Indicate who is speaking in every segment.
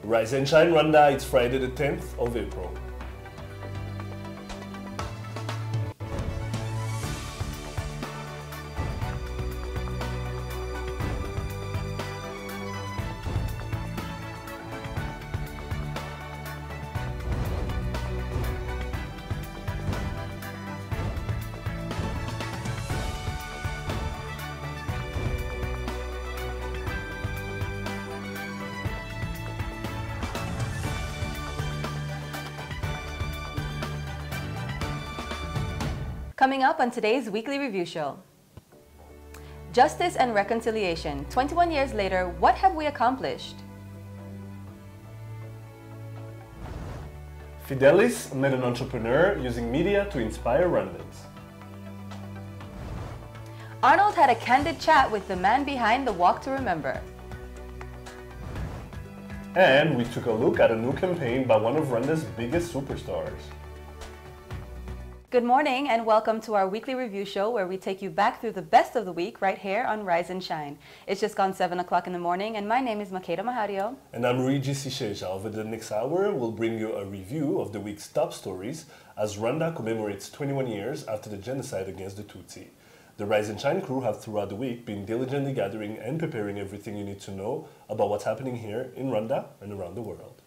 Speaker 1: Rise and Shine Rwanda, it's Friday the 10th of April.
Speaker 2: Coming up on today's weekly review show. Justice and reconciliation. 21 years later, what have we accomplished?
Speaker 1: Fidelis met an entrepreneur using media to inspire Rwandans.
Speaker 2: Arnold had a candid chat with the man behind the Walk to Remember.
Speaker 1: And we took a look at a new campaign by one of Rwanda's biggest superstars.
Speaker 2: Good morning and welcome to our weekly review show where we take you back through the best of the week right here on Rise and Shine. It's just gone 7 o'clock in the morning and my name is Makeda Mahario.
Speaker 1: And I'm Luigi Sisheja. Over the next hour, we'll bring you a review of the week's top stories as Rwanda commemorates 21 years after the genocide against the Tutsi. The Rise and Shine crew have throughout the week been diligently gathering and preparing everything you need to know about what's happening here in Rwanda and around the world.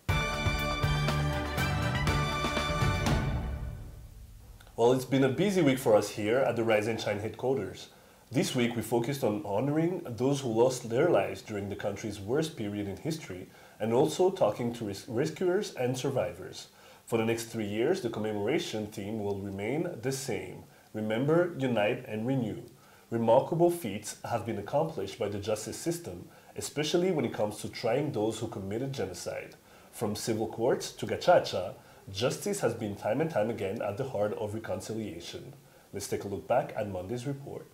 Speaker 1: Well, it's been a busy week for us here at the Rise and Shine headquarters. This week we focused on honoring those who lost their lives during the country's worst period in history and also talking to rescuers and survivors. For the next 3 years, the commemoration theme will remain the same: Remember, Unite and Renew. Remarkable feats have been accomplished by the justice system, especially when it comes to trying those who committed genocide. From civil courts to gacaca, justice has been time and time again at the heart of reconciliation. Let's take a look back at Monday's report.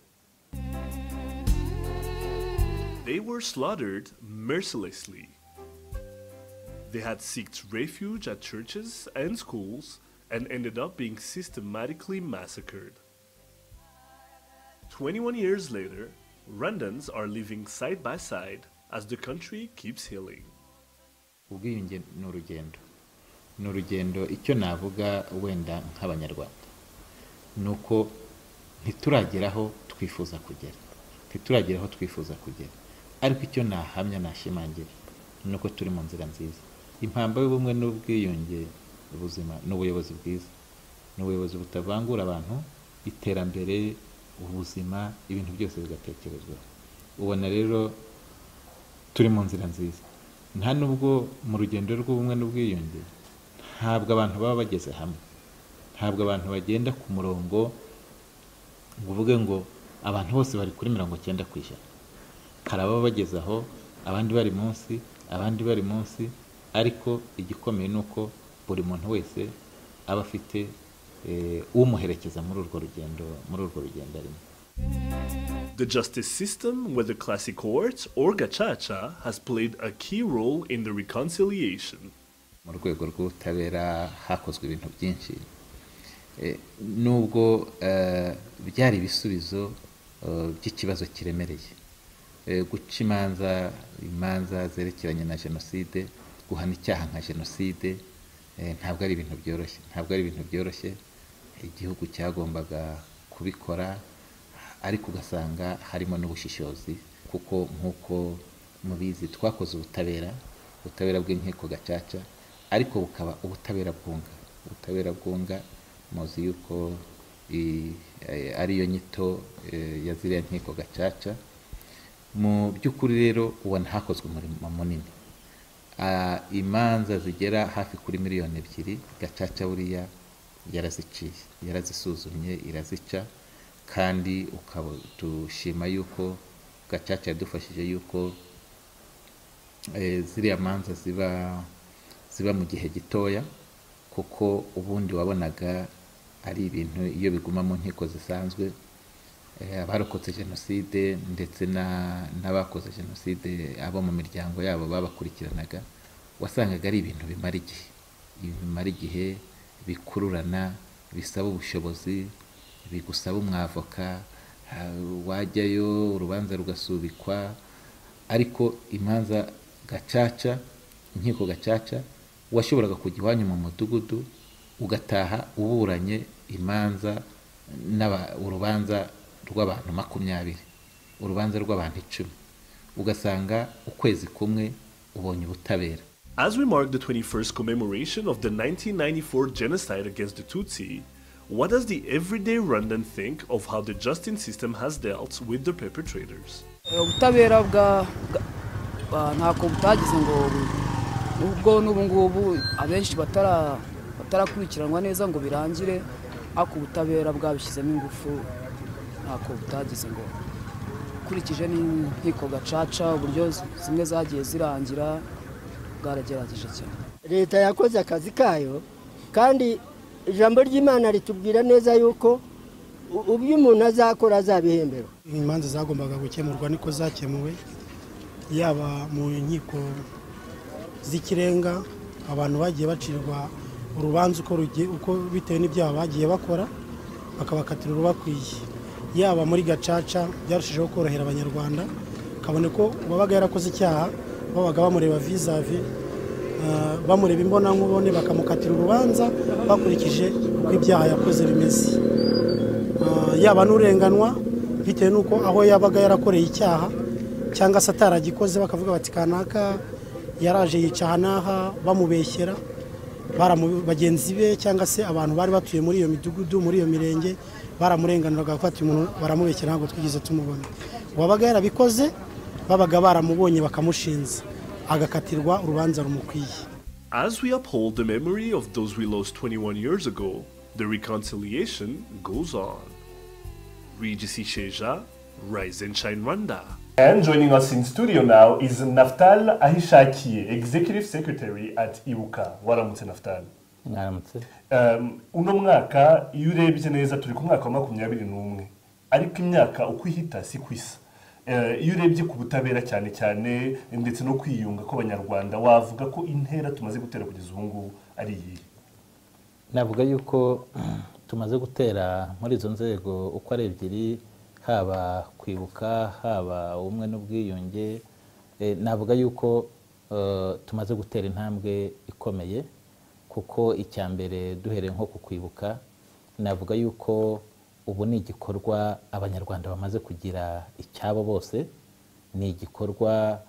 Speaker 1: They were slaughtered mercilessly. They had sought refuge at churches and schools and ended up being systematically massacred. 21 years later, Rwandans are living side by side as the country keeps healing.
Speaker 3: Ubwiyunge ni urugendo icyo navuga wenda nk'abanyarwanda nuko ntiturageraho twifuza kugera ariko icyo nahamya nashimangira nuko turi mu nzira nziza. Impamba y'ubumwe n'ubwiyunge ubuzima n'ubuyobozi bwiza n'ubuyobozi butavangura abantu, iterambere, ubuzima, ibintu byose bigatekerezwa. Ubona rero turi mu nzira nziza. Nta nubwo mu rugendo rw'ubumwe n'ubwiyunge ntabwo abantu baba bageze hamwe, ntabwo abantu bagenda ku murongo ngo uvuge ngo abantu bose bari kuri 90%. Hari ababa bageze aho, abandi bari munsi, ariko igikomeye nuko buri muntu wese aba afite umuherekeza muri urwo rugendo arimo.
Speaker 1: The justice system, whether classic courts or gacaca, has played a key role in the reconciliation.
Speaker 3: Mu rwego rw'ubutabera hakozwe ibintu byinshi, nubwo byari ibisubizo by'ikibazo kiremereye. Guca imanza zerekeranye na jenoside, guhana icyaha nka jenoside, ntabwo ari ibintu byoroshye. Igihugu cyagombaga kubikora, ariko ugasanga harimo n'ubushishozi, kuko nk'uko mubizi twakoze ubutabera bw'inkiko gacaca, ariko bukaba ubutabera bwunga. Muzi yuko ariyo nyito ya ziriya nkiko gacaca. Mu by'ukuri rero ubona hakozwe umurimo munini. Imanza zigera hafi kuri 2 miliyoni gacaca buriya yarazisuzumye irazica, kandi ukaba dushima yuko gacaca yadufashije yuko ziriya manza ziba mu gihe gitoya, kuko ubundi wabonaga ari ibintu iyo biguma mu nkiko zisanzwe, abarokotse jenoside ndetse n'abakoze jenoside abo mu miryango yabo babakurikiranaga, wasangaga ari ibintu bimara igihe bikururana, bisaba ubushobozi, bigusaba umwavoka, wajyayo urubanza rugasubikwa. Ariko imanza gacaca inkiko gacaca washoboraga kujya iwanyu mu mudugudu ugataha uburanye imanza urubanza rw'abantu 20, urubanza rw'abantu 10, ugasanga ukwezi kumwe ubonye ubutabera.
Speaker 1: As we mark the 21st commemoration of the 1994 genocide against the Tutsi, what does the everyday Rwandan think of how the justice system has dealt with the perpetrators?
Speaker 4: Ubutabera ntako butagize ngo ubwo n'ubu ngubu abenshi batarakurikiranwa neza ngo birangire, ako ubutabera bwabishyizemo ingufu ntako butagize ngo kurikije n'inkiko gacaca uburyo zimwe zagiye zirangira bwaragerageje cyane.
Speaker 5: Leta yakoze akazi kayo kandi ijambo ry'Imana ritubwira neza yuko ubyo umuntu azakora azabihembera.
Speaker 6: Imanza zagombaga gukemurwa niko zakemuwe, yaba mu nkiko z'ikirenga abantu bagiye bacirwa urubanza uko bitewe n'ibyaha bagiye bakora bakabakatira urubakwiye, yaba muri gacaca byarushijeho korohera abanyarwanda, kabone ko wabaga yarakoze icyaha babaga bamureba vizavi bamureba imbona nkubone bakamukatira urubanza bakurikije uko ibyaha yakoze bimeze, yaba n'urenganwa bitewe n'uko aho yabaga yarakoreye icyaha cyangwa se ataragikoze bakavuga bati kanaka yaraje yicaha naha bamubeshyera bagenzi be cyangwa se abantu bari batuye muri iyo midugudu muri iyo mirenge baramurenganiraga gufata umuntu baramubeshyera ntabwo twigeze tumubona, wabaga yarabikoze babaga baramubonye bakamushinza agakatirwa urubanza rumukwiye.
Speaker 1: As we uphold the memory of those we lost 21 years ago, the reconciliation goes on. Regis Sheja, Rise and Shine Rwanda. And joining us in studio now is Naftal Ahishakiye, Executive Secretary at Ibuka. Waramutse Naftal.
Speaker 3: Mwaramutse.
Speaker 1: Uno mwaka iyo urebye neza turi ku mwaka wa 21, ariko imyaka uko ihita si kwisa. Iyo urebye ku butabera cyane cyane ndetse no kwiyunga ko abanyarwanda wavuga ko intera tumaze gutera kugeza ubu ngubu ari iyi.
Speaker 3: Navuga yuko tumaze gutera muri izo nzego uko ari ebyiri, haba kwibuka haba umwe n'ubwiyunge, navuga yuko tumaze gutera intambwe ikomeye, kuko icyambere duhereye nko ku kwibuka navuga yuko ubu ni igikorwa abanyarwanda bamaze kugira icyabo bose, ni igikorwa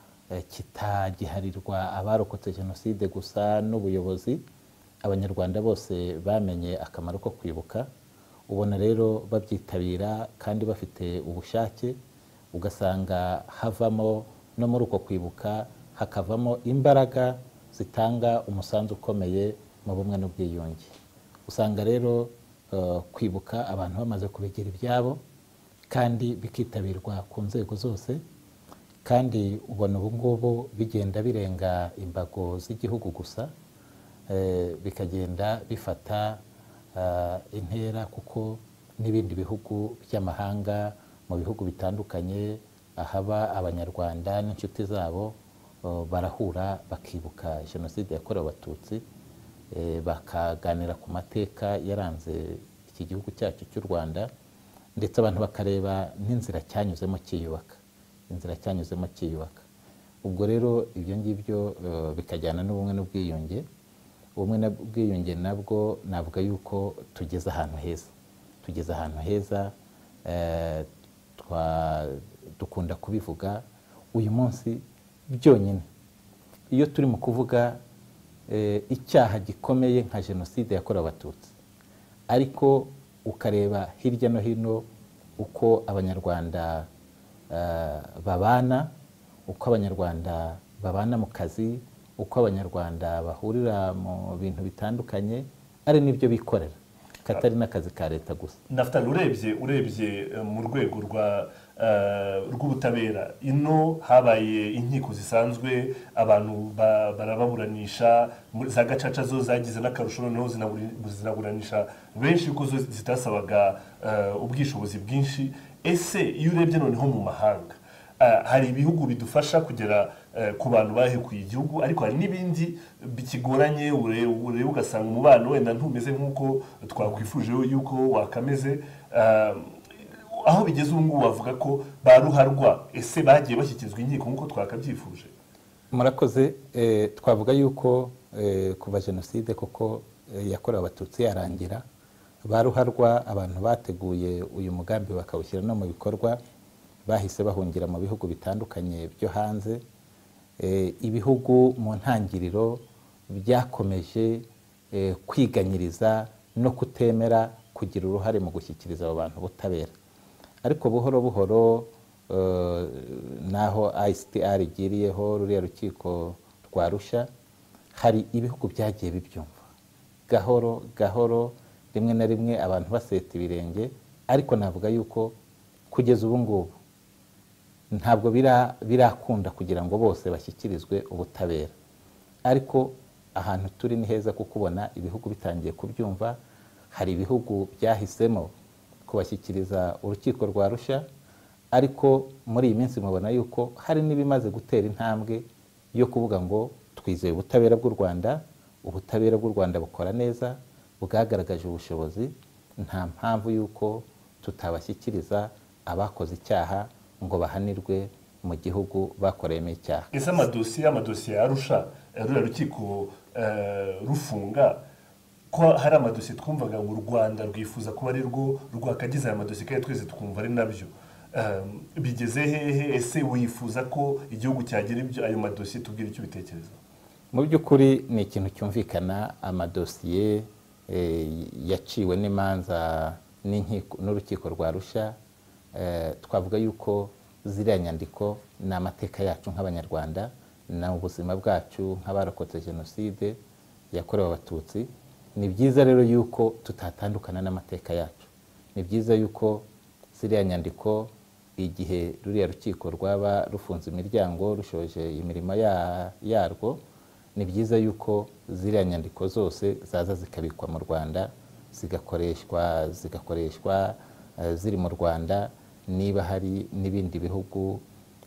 Speaker 3: kitagiharirwa abarokotse jenoside gusa n'ubuyobozi, abanyarwanda bose bamenye akamaro ko kwibuka, ubona rero babyitabira kandi bafite ubushake, ugasanga havamo no muri uko kwibuka hakavamo imbaraga zitanga umusanzu ukomeye mu bumwe n'ubwiyunge. Usanga rero kwibuka abantu bamaze kubigira ibyabo kandi bikitabirwa ku nzego zose, kandi ubona ubu ngubu bigenda birenga imbago z'igihugu gusa, bikagenda bifata intera, kuko n'ibindi bihugu by'amahanga mu bihugu bitandukanye ahaba abanyarwanda n'inshuti zabo barahura bakibuka jenoside yakorewe abatutsi, bakaganira ku mateka yaranze iki gihugu cyacu cy'u Rwanda, ndetse abantu bakareba n'inzira cyanyuzemo cyiyubaka, inzira cyanyuzemo cyiyubaka. Ubwo rero ibyo ngibyo bikajyana n'ubumwe n'ubwiyunge. Ubumwe n'ubwiyunge nabwo navuga yuko tugeze ahantu heza, tugeze ahantu heza, dukunda kubivuga uyu munsi byonyine. Iyo turi mu kuvuga icyaha gikomeye nka jenoside yakorewe abatutsi, ariko ukareba hirya no hino uko abanyarwanda babana, uko abanyarwanda babana mu kazi, uko abanyarwanda bahurira mu bintu bitandukanye, ari nibyo bikorera, katari n'akazi ka leta gusa.
Speaker 1: Naftal, urebye mu rwego rw'ubutabera, ino habaye inkiko zisanzwe, abantu barababuranisha, za gacaca zo zagize n'akarusho noneho zinaburanisha benshi kuko zo zitasabaga ubwishobozi bwinshi. Ese iyo urebye noneho mu mahanga, hari ibihugu bidufasha kugera ku bantu bahekuye igihugu, ariko hari n'ibindi bikigoranye, urebe ugasanga umubano wenda ntumeze nk'uko twakwifuje yuko wakameze. Aho bigeze ubu ngubu wavuga ko baruharwa, ese bagiye bashyikirizwa inkiko nk'uko twakabyifuje?
Speaker 3: murakoze. Twavuga yuko kuva jenoside koko yakorewe abatutsi yarangira, baruharwa abantu bateguye uyu mugambi bakawushyira no mu bikorwa bahise bahungira mu bihugu bitandukanye byo hanze. Ibihugu mu ntangiriro byakomeje kwiganyiriza no kutemera kugira uruhare mu gushyikiriza abo bantu ubutabera, ariko buhoro buhoro naho ICTR igiriyeho ruriya rukiko rwa Arusha, hari ibihugu byagiye bibyumva gahoro gahoro, rimwe na rimwe abantu baseta ibirenge, ariko navuga yuko kugeza ubu ngubu ntabwo birakunda kugira ngo bose bashyikirizwe ubutabera, ariko ahantu turi ni heza kuko ubona ibihugu bitangiye kubyumva. Hari ibihugu byahisemo kubashyikiriza urukiko rwa Arusha, ariko muri iyi minsi mubona yuko hari n'ibimaze gutera intambwe yo kuvuga ngo twizeye ubutabera bw'u Rwanda, ubutabera bw'u Rwanda bukora neza, bwagaragaje ubushobozi, nta mpamvu yuko tutabashyikiriza abakoze icyaha ngo bahanirwe mu gihugu bakoreyemo icyaha.
Speaker 1: Ese amadosiye ya Arusha ruriya rukiko rufunga ko hari amadosiye twumvaga ngo u Rwanda rwifuza kuba ari rwo rwakagize aya madosiye kandi twese twumva ari nabyo, bigeze hehe? Ese wifuza ko igihugu cyagira ibyo ayo madosiye? Tubwire icyo bitekereza.
Speaker 3: Mu by'ukuri ni ikintu cyumvikana, amadosiye yaciwe n'imanza n'urukiko rwa Arusha, twavuga yuko ziriya nyandiko ni amateka yacu nk'abanyarwanda, ni ubuzima bwacu nk'abarokotse jenoside yakorewe abatutsi. Ni byiza rero yuko tutatandukana n'amateka yacu, ni byiza yuko ziriya nyandiko igihe ruriya rukiko rwaba rufunze imiryango rushoje imirimo yarwo, ni byiza yuko ziriya nyandiko zose zaza zikabikwa mu Rwanda, zigakoreshwa ziri mu Rwanda. Niba hari n'ibindi bihugu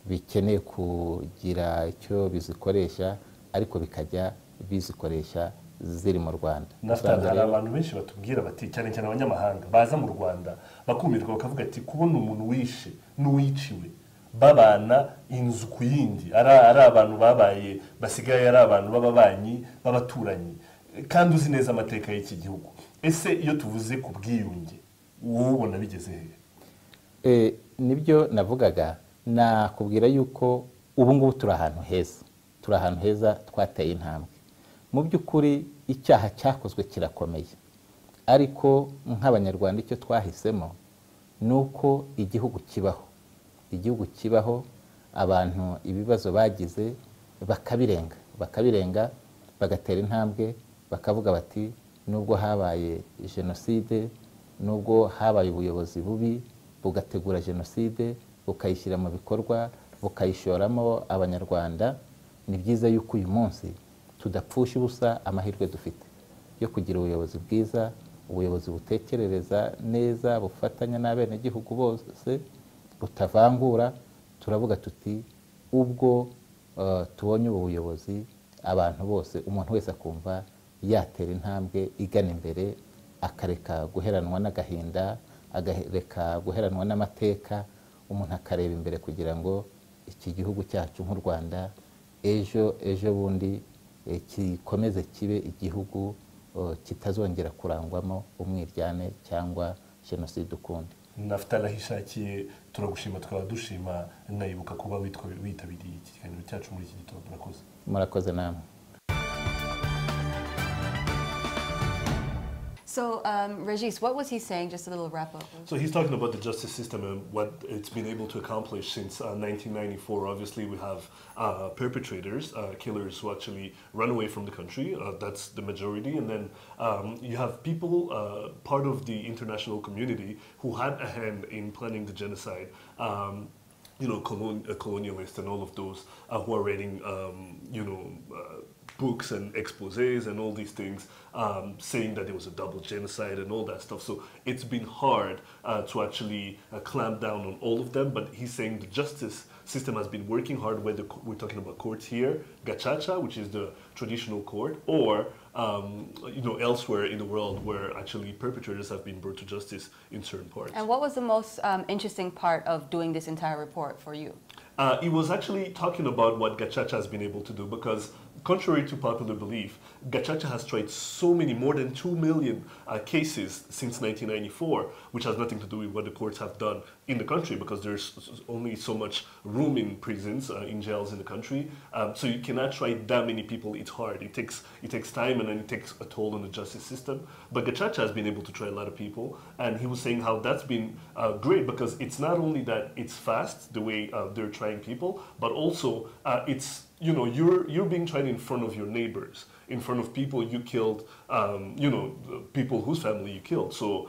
Speaker 3: bikeneye kugira icyo bizikoresha, ariko bikajya bizikoresha ziri mu Rwanda.
Speaker 1: Hari abantu benshi batubwira bati, cyane cyane abanyamahanga baza mu Rwanda bakumirwa bakavuga ati, kubona umuntu wishe n'uwiciwe babana inzu ku yindi, ari abantu babaye basigaye ari abantu b'ababanyi b'abaturanyi, kandi uzi neza amateka y'iki gihugu. Ese iyo tuvuze ku bwiyunge wowe ubona bigeze hehe?
Speaker 3: Nibyo navugaga, nakubwira yuko ubu ngubu turi ahantu heza, twateye intambwe. Mu by'ukuri icyaha cyakozwe kirakomeye, ariko nk'abanyarwanda icyo twahisemo ni uko igihugu kibaho, abantu ibibazo bagize bakabirenga bagatera intambwe, bakavuga bati nubwo habaye jenoside, nubwo habaye ubuyobozi bubi bugategura jenoside bukayishyira mu bikorwa bukayishoramo abanyarwanda, ni byiza yuko uyu munsi tudapfusha ubusa amahirwe dufite yo kugira ubuyobozi bwiza, ubuyobozi butekerereza neza, bufatanya n'abenegihugu bose, butavangura. Turavuga tuti ubwo tubonye ubu buyobozi, abantu bose, umuntu wese akumva yatera intambwe igana imbere, akareka guheranwa n'agahinda, akareka guheranwa n'amateka, umuntu akareba imbere kugira ngo iki gihugu cyacu nk'u Rwanda ejo bundi kikomeze kibe igihugu kitazongera kurangwamo umwiryane cyangwa jenoside ukundi.
Speaker 1: Nafitarahishakiye turagushima, twaba dushima nayibuka kuba witabiriye iki kiganiro cyacu muri iki gitondo.
Speaker 3: Murakoze namwe.
Speaker 2: So, Regis, what was he saying? Just a little wrap up.
Speaker 1: So he's talking about the justice system and what it's been able to accomplish since 1994. Obviously, we have perpetrators, killers who actually run away from the country. That's the majority. And then you have people, part of the international community, who had a hand in planning the genocide. Colonialists and all of those who are writing, books and exposés and all these things, saying that there was a double genocide and all that stuff. So it's been hard to actually clamp down on all of them. But he's saying the justice system has been working hard, whether we're talking about courts here, Gacaca, which is the traditional court, or elsewhere in the world where actually perpetrators have been brought to justice in certain parts.
Speaker 2: And what was the most interesting part of doing this entire report for you?
Speaker 1: He was actually talking about what Gacaca has been able to do because, contrary to popular belief, Gacaca has tried so many, more than 2 million cases since 1994, which has nothing to do with what the courts have done in the country because there's only so much room in prisons, in jails in the country. So you cannot try that many people. It's hard. It takes time and then it takes a toll on the justice system. But Gacaca has been able to try a lot of people, and he was saying how that's been great because it's not only that it's fast the way they're trying people, but also it's, you know, you're being tried in front of your neighbors, in front of people you killed, you know, people whose family you killed. So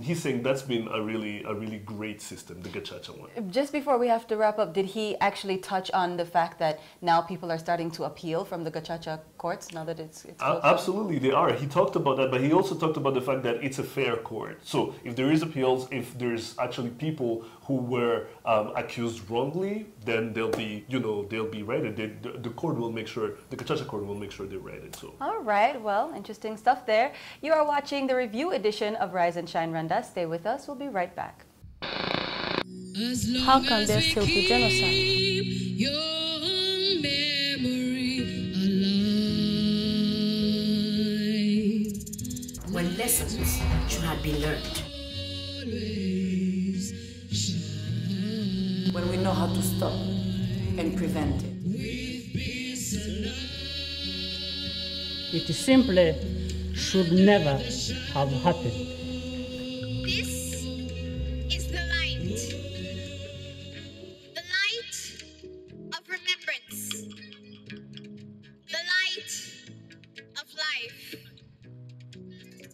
Speaker 1: he's saying that's been a really great system, the Gacaca one.
Speaker 2: Just before we have to wrap up, did he actually touch on the fact that now people are starting to appeal from the Gacaca courts now that it's
Speaker 1: absolutely, they are. He talked about that, but he also talked about the fact that it's a fair court. So if there is appeals, if there's actually people who were accused wrongly, then they'll be, you know, they'll be righted. The court will make sure, the Gacaca court will make sure they're righted. So. All
Speaker 2: right, well, interesting stuff there. You are watching the review edition of Rise and Shine Rwanda. Stay with us. We'll be right back.
Speaker 7: How can there still be genocide?
Speaker 8: When lessons should have been learned. When we know how to stop and prevent it.
Speaker 9: It simply should never have happened.
Speaker 10: This is the light. The light of remembrance. The light of life.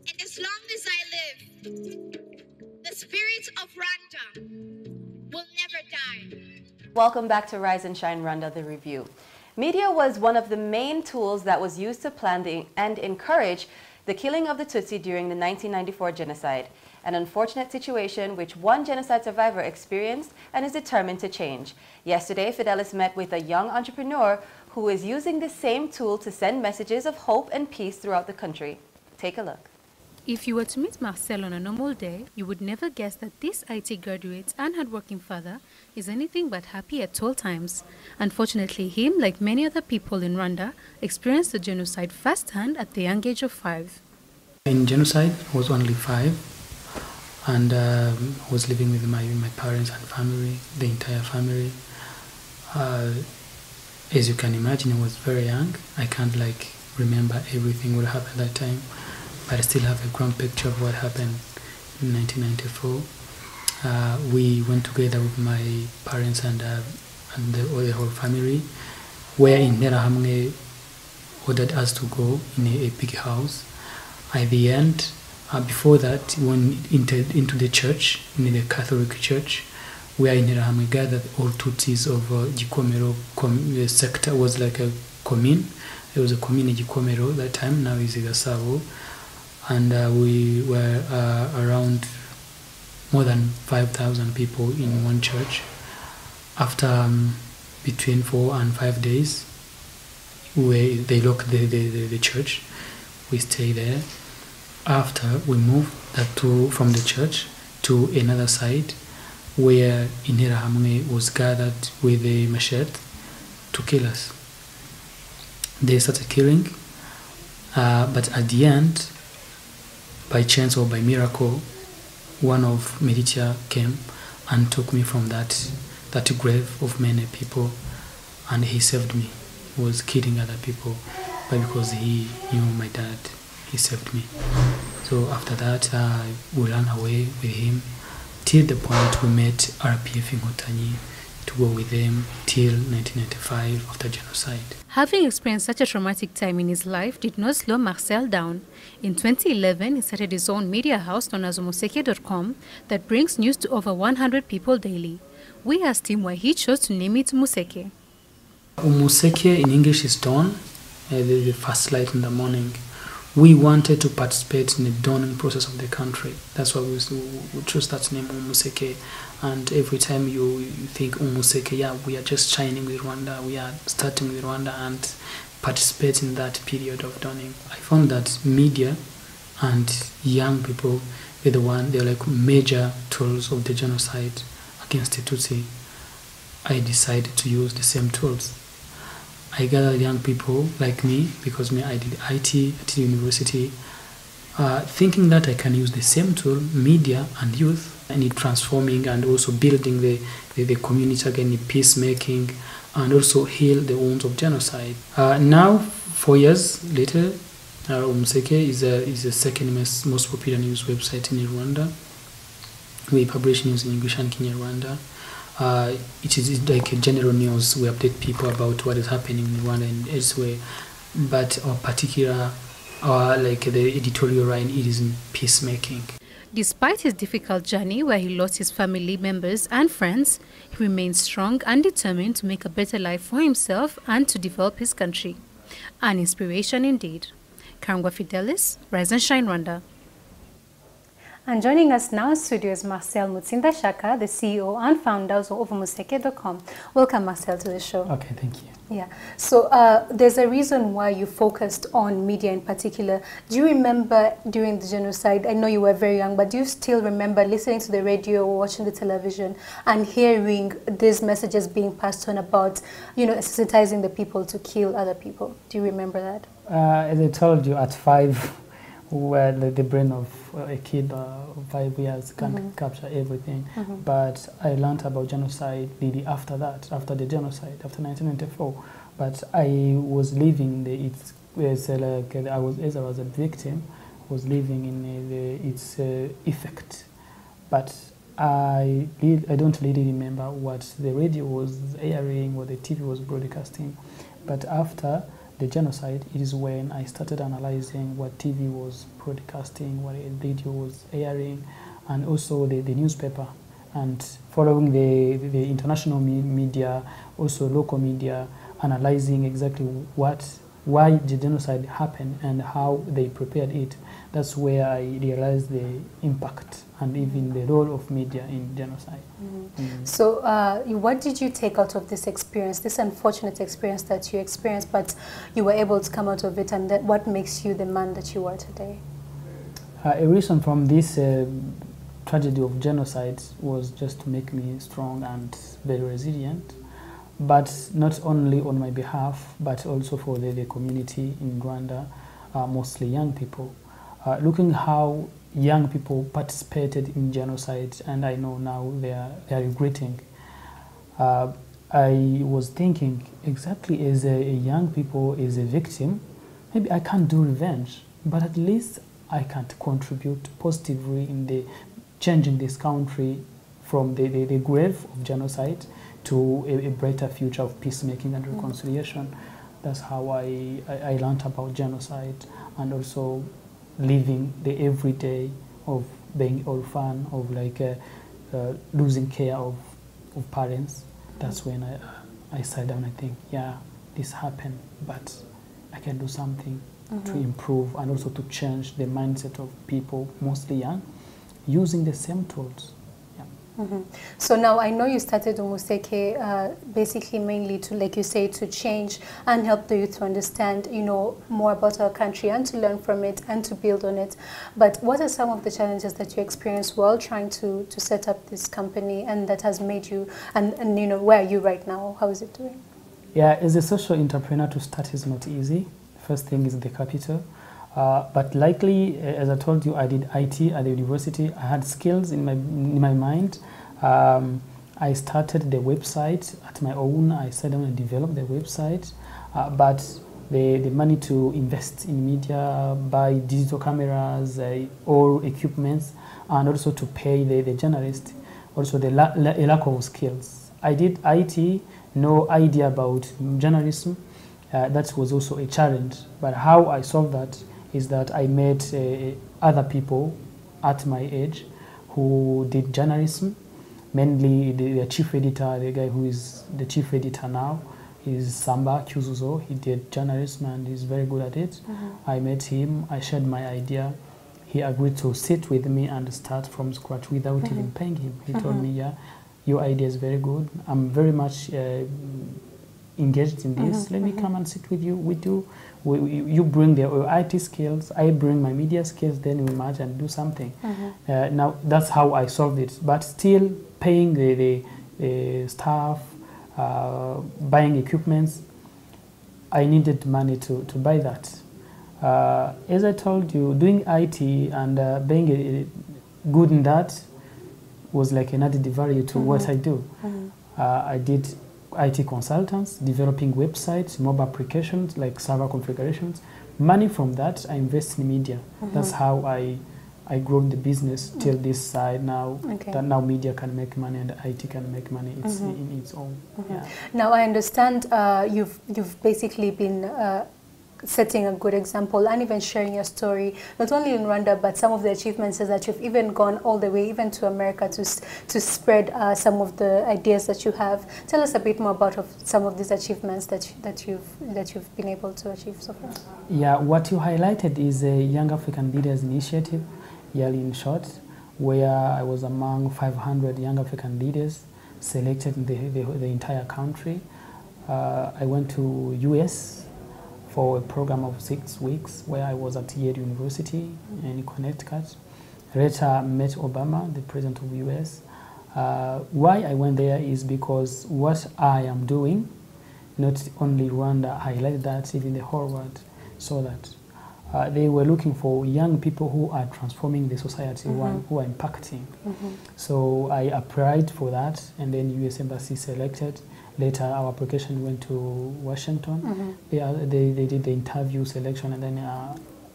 Speaker 10: And as long as I live, the spirit of Rwanda will never die.
Speaker 2: Welcome back to Rise and Shine Rwanda, the review. Media was one of the main tools that was used to plan and encourage the killing of the Tutsi during the 1994 genocide, an unfortunate situation which one genocide survivor experienced and is determined to change. Yesterday, Fidelis met with a young entrepreneur who is using the same tool to send messages of hope and peace throughout the country. Take a look.
Speaker 11: If you were to meet Marcel on a normal day, you would never guess that this IT graduate and hardworking father is anything but happy at all times. Unfortunately, him, like many other people in Rwanda, experienced the genocide firsthand at the young age of 5.
Speaker 12: In genocide, I was only 5 and was living with my parents and family, the entire family. As you can imagine, I was very young. I can't remember everything what happened that time. But I still have a ground picture of what happened in 1994. We went together with my parents and the whole family. Where in Nerahamwe ordered us to go in a big house. At the end, before that, we went into the church, in the Catholic church, where in Nerahamwe gathered all Tutsis of Gikomero sector. Was like a commune. There was a commune in Gikomero that time. Now is Gasabo. And we were around more than 5,000 people in one church. After between 4 and 5 days, they locked the church. We stayed there. After we moved from the church to another side, where Interahamwe was gathered with a machete to kill us. They started killing, but at the end, by chance or by miracle, one of militia came and took me from that grave of many people, and he saved me. He was killing other people, but because he knew my dad, he saved me. So after that, we ran away with him till the point we met RPF in Hotanyi to go with them till 1995 after genocide.
Speaker 11: Having experienced such a traumatic time in his life did not slow Marcel down. In 2011, he started his own media house known as umuseke.com that brings news to over 100 people daily. We asked him why he chose to name it Umuseke.
Speaker 12: Umuseke in English is dawn, the first light in the morning. We wanted to participate in the dawning process of the country. That's why we chose that name, Umuseke. And every time you think Umuseke, yeah, we are just shining with Rwanda, we are starting with Rwanda and participate in that period of dawning. I found that media and young people, they're like major tools of the genocide against the Tutsi. I decided to use the same tools. I gathered young people like me, because I did IT at university, thinking that I can use the same tool, media and youth, and in transforming and also building the community again in peacemaking, and also heal the wounds of genocide. Now, 4 years later, Umuseke is the second most popular news website in Rwanda. We publish news in English and Kinyarwanda. It is like a general news. We update people about what is happening in Rwanda and elsewhere. But our particular, like the editorial line, it is in peacemaking.
Speaker 11: Despite his difficult journey where he lost his family members and friends, he remains strong and determined to make a better life for himself and to develop his country. An inspiration indeed. Kangwa Fidelis, Rise and Shine Rwanda.
Speaker 13: And joining us now in studio is Marcel Mutsinda Shaka, the CEO and founder of Ovumuseke.com. Welcome, Marcel, to the show.
Speaker 12: Okay, thank you.
Speaker 13: Yeah. So there's a reason why you focused on media in particular. Do you remember during the genocide, I know you were very young, but do you still remember listening to the radio or watching the television and hearing these messages being passed on about, sensitizing the people to kill other people? Do you remember that?
Speaker 12: As I told you, at 5, where the brain of a kid of 5 years can't capture everything. But I learned about genocide really after that, after the genocide, after 1994. But I was living as I was a victim, was living in its effect. But I don't really remember what the radio was airing, what the TV was broadcasting. But after the genocide, it is when I started analyzing what TV was broadcasting, what the radio was airing, and also the newspaper, and following the international media, also local media, analyzing exactly why the genocide happened and how they prepared it. That's where I realized the impact and even the role of media in genocide.
Speaker 13: So what did you take out of this experience, this unfortunate experience that you experienced, but you were able to come out of it, and what makes you the man that you are today?
Speaker 12: A reason from this tragedy of genocide was just to make me strong and very resilient, but not only on my behalf, but also for the community in Rwanda, mostly young people. Looking how young people participated in genocide, and I know now they are regretting. I was thinking, exactly as a young people, as a victim, maybe I can't do revenge, but at least I can contribute positively in the changing this country from the grave of genocide to a better future of peacemaking and reconciliation. That's how I learned about genocide, and also living the everyday of being orphan, of losing care of parents. That's when I sat down and think, yeah, this happened, but I can do something to improve and also to change the mindset of people, mostly young, using the same tools.
Speaker 13: So now I know you started Umuseke basically mainly to, like you say, to change and help the youth to understand, more about our country and to learn from it and to build on it. But what are some of the challenges that you experienced while trying to set up this company, and that has made you, and where are you right now? How is it doing?
Speaker 12: Yeah, as a social entrepreneur, to start is not easy. First thing is the capital. But likely, as I told you, I did IT at the university. I had skills in my mind. I started the website at my own. I sat down and developed the website. But the money to invest in media, buy digital cameras, or equipments, and also to pay the journalist, also a lack of skills. I did IT, no idea about journalism. That was also a challenge. But how I solved that is that I met other people at my age who did journalism, mainly the chief editor, the guy who is the chief editor now, is Samba Kyuzuzo. He did journalism and he's very good at it. I met him, I shared my idea. He agreed to sit with me and start from scratch without even paying him. He told me, yeah, your idea is very good. I'm very much engaged in this. Let me come and sit with you. You bring your IT skills, I bring my media skills, then we merge and do something. Now, that's how I solved it. But still paying the staff buying equipments. I needed money to buy that. As I told you, doing IT and being good in that was like an added value to what I do. I did IT consultants, developing websites, mobile applications like server configurations. Money from that I invest in media. That's how I grown the business till this side now. That now media can make money and IT can make money. It's in its own. Yeah.
Speaker 13: Now I understand you've basically been setting a good example and even sharing your story, not only in Rwanda, but some of the achievements is that you've even gone all the way even to America to spread some of the ideas that you have. Tell us a bit more about some of these achievements that you've been able to achieve so far.
Speaker 12: Yeah, what you highlighted is a Young African Leaders Initiative, YALI in short, where I was among 500 young African leaders selected in the entire country. I went to US for a program of 6 weeks where I was at Yale University in Connecticut. Later met Obama, the president of the US. Why I went there is because what I am doing, not only Rwanda highlighted that, even the whole world saw that. They were looking for young people who are transforming the society, who are impacting. So I applied for that, and then US Embassy selected. Later, our application went to Washington. They did the interview selection, and then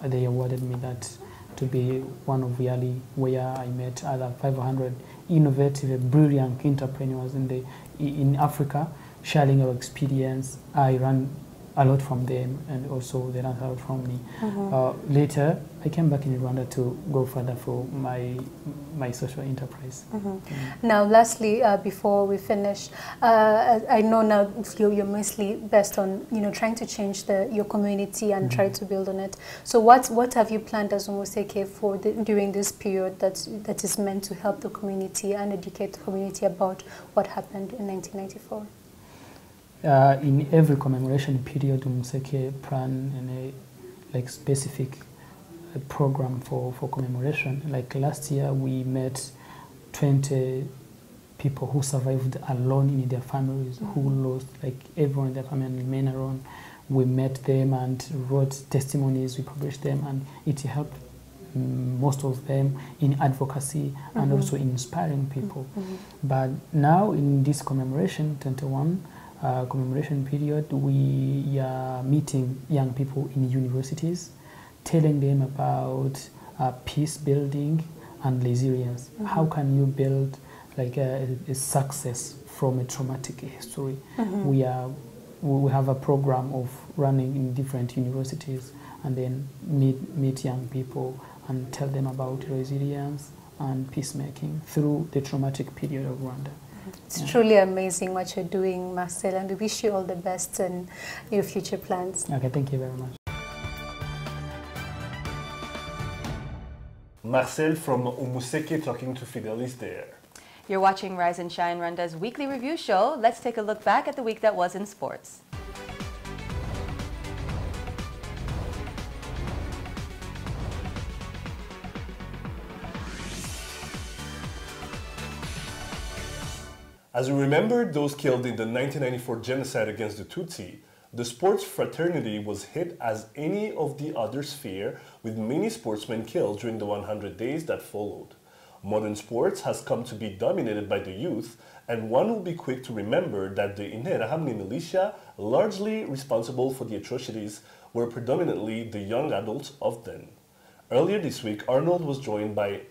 Speaker 12: they awarded me that to be one of YALI, where I met other 500 innovative, brilliant entrepreneurs in Africa, sharing our experience. I ran a lot from them, and also they ran a lot from me. Later, I came back in Rwanda to go further for my social enterprise.
Speaker 13: Now, lastly, before we finish, I know now you're mostly based on trying to change your community and try to build on it. So, what have you planned as Umuseke for during this period that is meant to help the community and educate the community about what happened in 1994?
Speaker 12: In every commemoration period, Umuseke plan a specific program for commemoration. Like last year, we met 20 people who survived alone in their families, who lost everyone in their family remained alone. We met them and wrote testimonies. We published them, and it helped most of them in advocacy and also in inspiring people. But now in this commemoration 21. Commemoration period, we are meeting young people in universities, telling them about peace building and resilience. How can you build a success from a traumatic history? We have a program of running in different universities and then meet young people and tell them about resilience and peacemaking through the traumatic period of Rwanda.
Speaker 13: It's truly amazing what you're doing, Marcel, and we wish you all the best in your future plans.
Speaker 12: Okay, thank you very much.
Speaker 1: Marcel from Umuseke talking to Fidelis there.
Speaker 2: You're watching Rise and Shine Rwanda's weekly review show. Let's take a look back at the week that was in sports.
Speaker 1: As we remember those killed in the 1994 genocide against the Tutsi, the sports fraternity was hit as any of the other sphere, with many sportsmen killed during the 100 days that followed. Modern sports has come to be dominated by the youth, and one will be quick to remember that the Interahamwe militia, largely responsible for the atrocities, were predominantly the young adults of then. Earlier this week, Arnold was joined by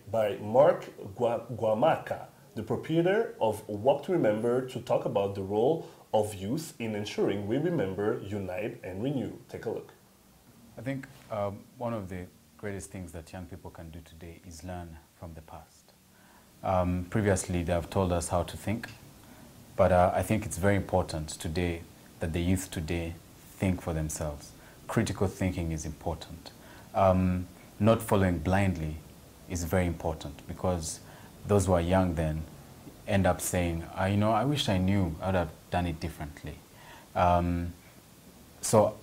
Speaker 1: Mark Guamaka, the proprietor of Walk to Remember, to talk about the role of youth in ensuring we remember, unite, and renew. Take a look.
Speaker 14: I think one of the greatest things that young people can do today is learn from the past. Previously, they have told us how to think, but I think it's very important today that the youth today think for themselves. Critical thinking is important. Not following blindly is very important, because those who are young then end up saying, I wish I knew, I would have done it differently. So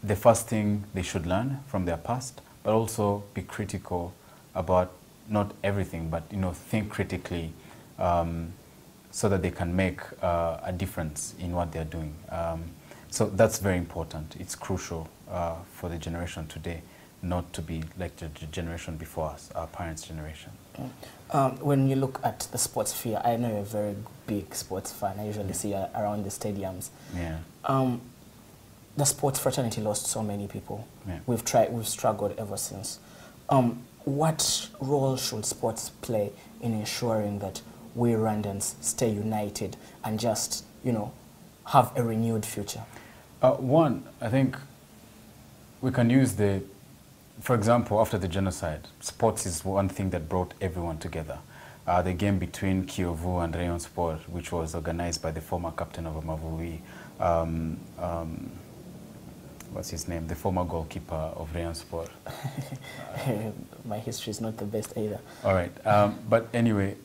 Speaker 14: the first thing they should learn from their past, but also be critical about not everything, but think critically, so that they can make a difference in what they're doing. So that's very important. It's crucial for the generation today not to be like the generation before us, our parents' generation.
Speaker 15: When you look at the sports sphere, I know you're a very big sports fan. I usually see you around the stadiums.
Speaker 14: Yeah.
Speaker 15: The sports fraternity lost so many people.
Speaker 14: Yeah.
Speaker 15: We've struggled ever since. What role should sports play in ensuring that we Rwandans stay united and just, you know, have a renewed future?
Speaker 14: One, I think we can use for example, after the genocide, sports is one thing that brought everyone together. The game between Kiyovu and Rayon Sport, which was organized by the former captain of Amavubi, what's his name? The former goalkeeper of Rayon Sport.
Speaker 15: My history is not the best either.
Speaker 14: All right. But anyway,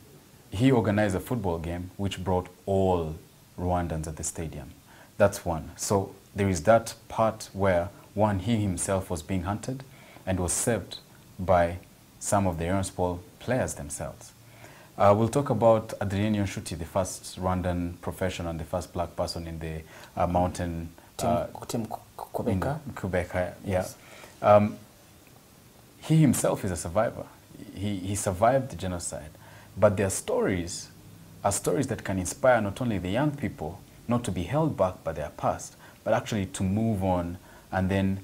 Speaker 14: he organized a football game which brought all Rwandans at the stadium. That's one. So there is that part where, one, he himself was being hunted and was saved by some of the Rayon Sport players themselves. We'll talk about Adrien Yonshuti, the first Rwandan professional and the first black person in the mountain...
Speaker 15: Team Kubeka.
Speaker 14: Kubeka, yeah.
Speaker 15: Yes.
Speaker 14: He himself is a survivor. He survived the genocide. But their stories are stories that can inspire not only the young people not to be held back by their past, but actually to move on and then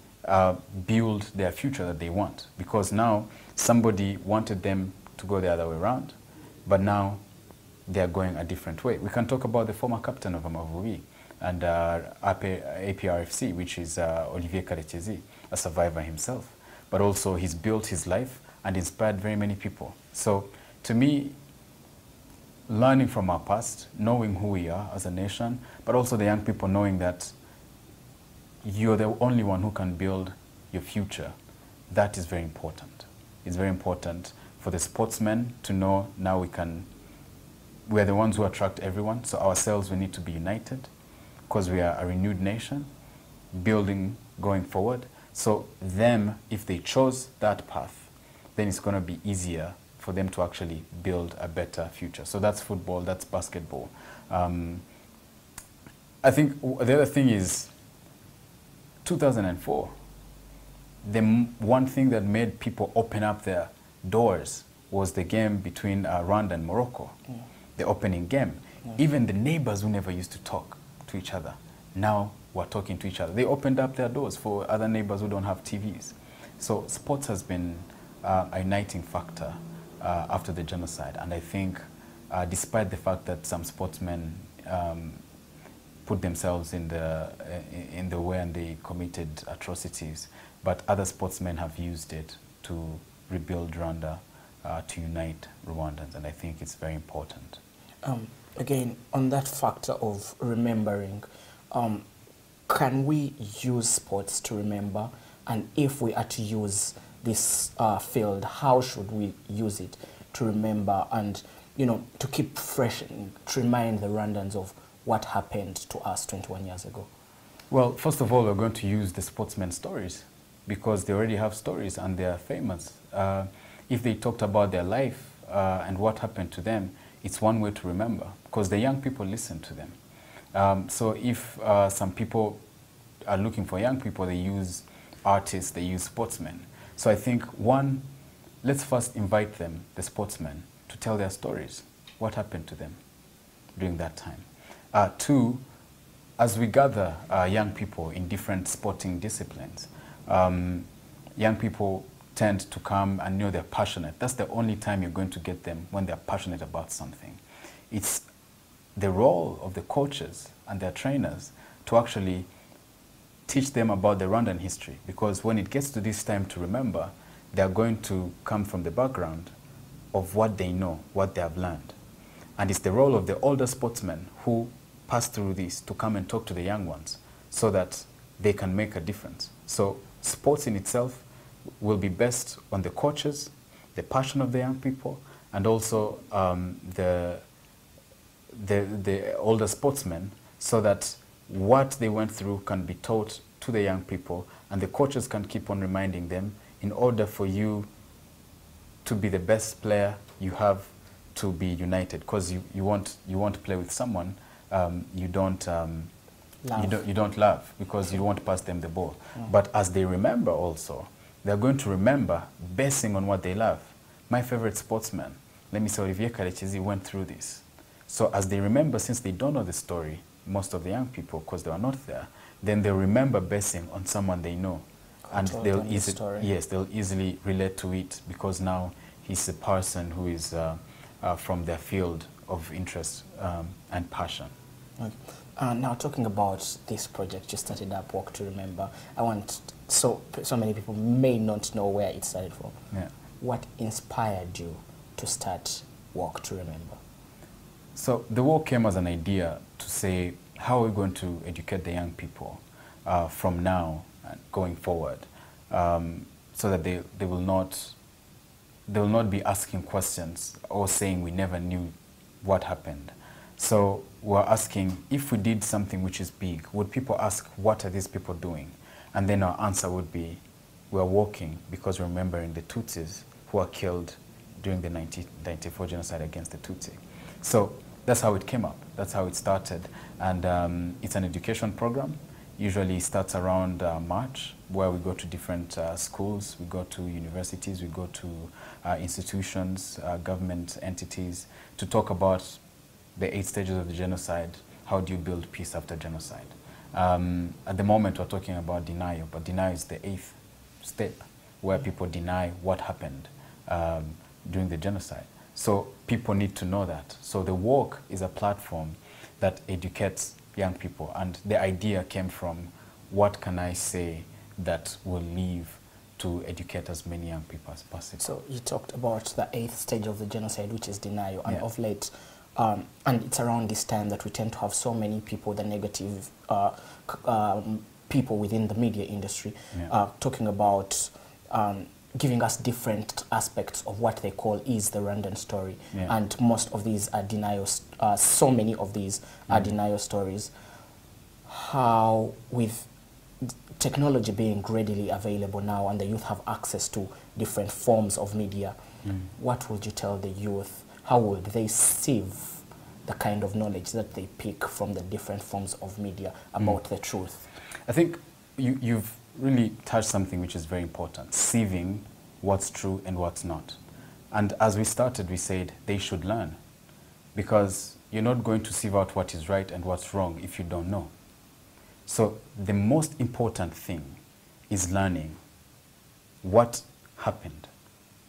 Speaker 14: build their future that they want. Because now somebody wanted them to go the other way around, but now they're going a different way. We can talk about the former captain of Amavubi and APRFC, which is Olivier Karekezi, a survivor himself. But also he's built his life and inspired very many people. So to me, learning from our past, knowing who we are as a nation, but also the young people knowing that you're the only one who can build your future, that is very important. It's very important for the sportsmen to know now we're the ones who attract everyone, so ourselves we need to be united because we are a renewed nation, building, going forward. So them, if they chose that path, then it's going to be easier for them to actually build a better future. So that's football, that's basketball. I think the other thing is 2004, one thing that made people open up their doors was the game between Rwanda and Morocco, the opening game. Even the neighbors who never used to talk to each other, now were talking to each other. They opened up their doors for other neighbors who don't have TVs. So sports has been a uniting factor after the genocide. And I think despite the fact that some sportsmen put themselves in the way and they committed atrocities, but other sportsmen have used it to rebuild Rwanda, to unite Rwandans, and I think it's very important.
Speaker 15: Again, on that factor of remembering, can we use sports to remember? And if we are to use this field, how should we use it to remember and, you know, to keep fresh and to remind the Rwandans of what happened to us 21 years ago?
Speaker 14: Well, first of all, we're going to use the sportsmen's stories because they already have stories and they are famous. If they talked about their life and what happened to them, it's one way to remember because the young people listen to them. So if some people are looking for young people, they use artists, they use sportsmen. So I think, one, let's first invite them, the sportsmen, to tell their stories, what happened to them during that time. Two, as we gather young people in different sporting disciplines, young people tend to come and know they're passionate. That's the only time you're going to get them, when they're passionate about something. It's the role of the coaches and their trainers to actually teach them about the Rwandan history, because when it gets to this time to remember, they're going to come from the background of what they know, what they have learned. And it's the role of the older sportsmen who pass through this to come and talk to the young ones so that they can make a difference. So sports in itself will be based on the coaches, the passion of the young people, and also the older sportsmen, so that what they went through can be taught to the young people, and the coaches can keep on reminding them, in order for you to be the best player, you have to be united, because you won't play with someone you don't love, because you won't pass them the ball. But as they remember also, they're going to remember basing on what they love. My favorite sportsman, let me say, Olivier Karekezi, went through this. So as they remember, since they don't know the story, most of the young people, because they are not there, then they'll remember basing on someone they know. And they'll easily relate to it, because now he's a person who is from their field of interest and passion.
Speaker 15: Okay. Now talking about this project you started up, Walk to Remember, I want, so many people may not know where it started from.
Speaker 14: Yeah.
Speaker 15: What inspired you to start Walk to Remember?
Speaker 14: So the walk came as an idea to say, how are we going to educate the young people from now and going forward, so that they will not be asking questions or saying we never knew what happened. So we're asking, if we did something which is big, would people ask, what are these people doing? And then our answer would be, we're walking because we're remembering the Tutsis who were killed during the 1994 genocide against the Tutsi. So that's how it came up. That's how it started. And it's an education program. Usually it starts around March, where we go to different schools, we go to universities, we go to institutions, government entities, to talk about the 8 stages of the genocide. How do you build peace after genocide? At the moment, we're talking about denial, but denial is the 8th step, where people deny what happened during the genocide. So people need to know that. So the walk is a platform that educates young people, and the idea came from, what can I say that will leave to educate as many young people as possible.
Speaker 15: So you talked about the 8th stage of the genocide, which is denial, and of late, and it's around this time that we tend to have so many people, the negative people within the media industry, talking about giving us different aspects of what they call is the Rwandan story. And most of these are denials, so many of these are denial stories. How, with technology being readily available now and the youth have access to different forms of media, what would you tell the youth? How would they sieve the kind of knowledge that they pick from the different forms of media about the truth?
Speaker 14: I think you've really touched something which is very important, sieving what's true and what's not. And as we started, we said they should learn, because you're not going to sieve out what is right and what's wrong if you don't know. So the most important thing is learning what happened,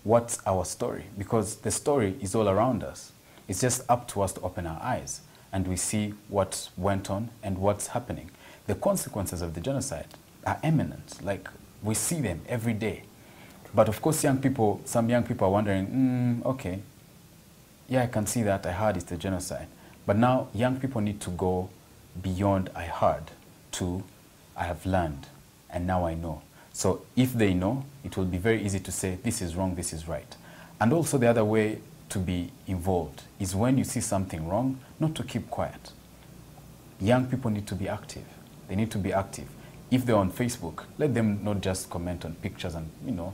Speaker 14: what's our story, because the story is all around us. It's just up to us to open our eyes and we see what went on and what's happening. The consequences of the genocide are imminent, like we see them every day. But of course, young people, some young people are wondering, okay, yeah, I can see that, I heard it's the genocide. But now young people need to go beyond I heard to I have learned and now I know. So if they know, it will be very easy to say this is wrong, this is right. And also the other way to be involved is when you see something wrong, not to keep quiet. Young people need to be active. They need to be active. If they're on Facebook, let them not just comment on pictures and, you know,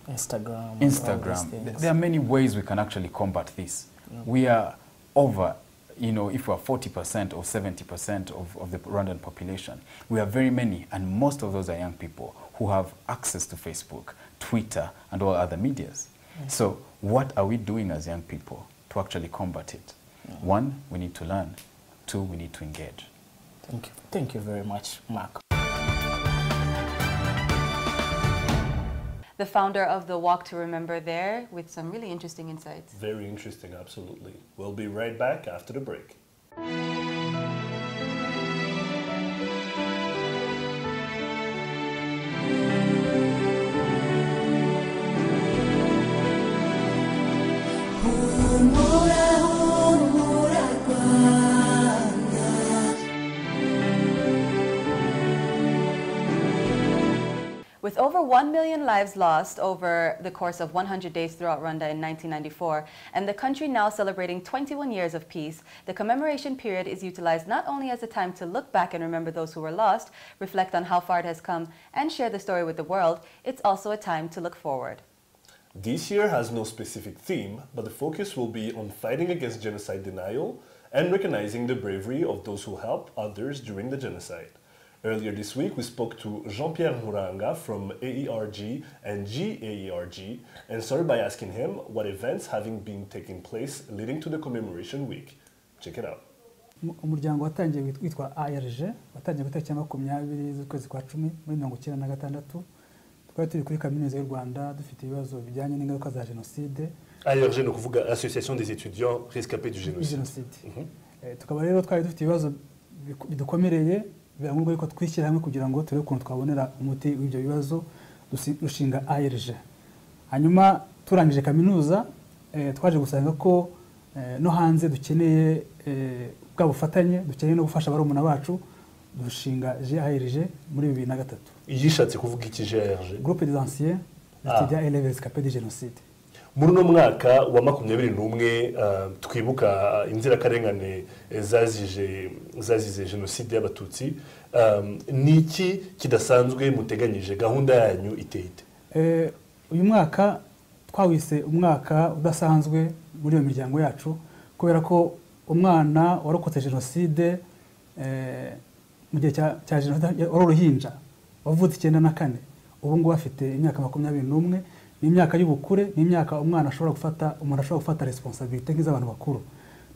Speaker 14: Instagram. There are many ways we can actually combat this. We are over, you know, if we're 40% or 70% of the Rwandan population, we are very many, and most of those are young people who have access to Facebook, Twitter, and all other medias. So what are we doing as young people to actually combat it? One, we need to learn. Two, we need to engage.
Speaker 15: Thank you. Thank you very much, Mark.
Speaker 2: The founder of the Walk to Remember there with some really interesting insights.
Speaker 1: Very interesting, absolutely. We'll be right back after the break.
Speaker 2: With over 1 million lives lost over the course of 100 days throughout Rwanda in 1994, and the country now celebrating 21 years of peace, the commemoration period is utilized not only as a time to look back and remember those who were lost, reflect on how far it has come, and share the story with the world, it's also a time to look forward.
Speaker 1: This year has no specific theme, but the focus will be on fighting against genocide denial and recognizing the bravery of those who helped others during the genocide. Earlier this week, we spoke to Jean-Pierre Muranga from AERG and GAERG and started by asking him what events having been taking place leading to the commemoration week. Check it out.
Speaker 16: Umuryango watangiye witwa AERG, watangiye gutariki 20 z'ukwezi kwa 10 muri 1996. Twari turi kuri kaminuza y'u Rwanda dufite ibibazo bijyanye n'ingaruka za jenoside.
Speaker 1: AERG ni ukuvuga Association des étudiants rescapés du génocide.
Speaker 16: Tukaba rero twari dufite ibibazo bidukomereye birangombwa yuko twishyira hamwe kugira ngo turebe ukuntu twabonera umuti w'ibyo bibazo dushinga AERG. Hanyuma turangije kaminuza twaje gusanga ko no hanze dukeneye bwa bufatanye, dukeneye no gufasha barumuna bacu dushinga GAERG muri 2003.
Speaker 1: Yishatse kuvuga iki GAERG?
Speaker 16: Groupe des anciens étudiants élèves rescapés du génocide.
Speaker 1: Muri no mwaka wa 21 twibuka inzirakarengane zazize jenoside y'abatutsi, niki kidasanzwe muteganyije, gahunda yanyu iteyite?
Speaker 16: Uyu mwaka twawise umwaka udasanzwe muri iyo miryango yacu kubera ko umwana warokotse jenoside mu gihe cya jenoside uruhinja wavutse 94 ubu ngubu afite imyaka 21 ni imyaka y'ubukure, ni imyaka umuntu ashobora gufata responsabilité nk'iz'abantu bakuru.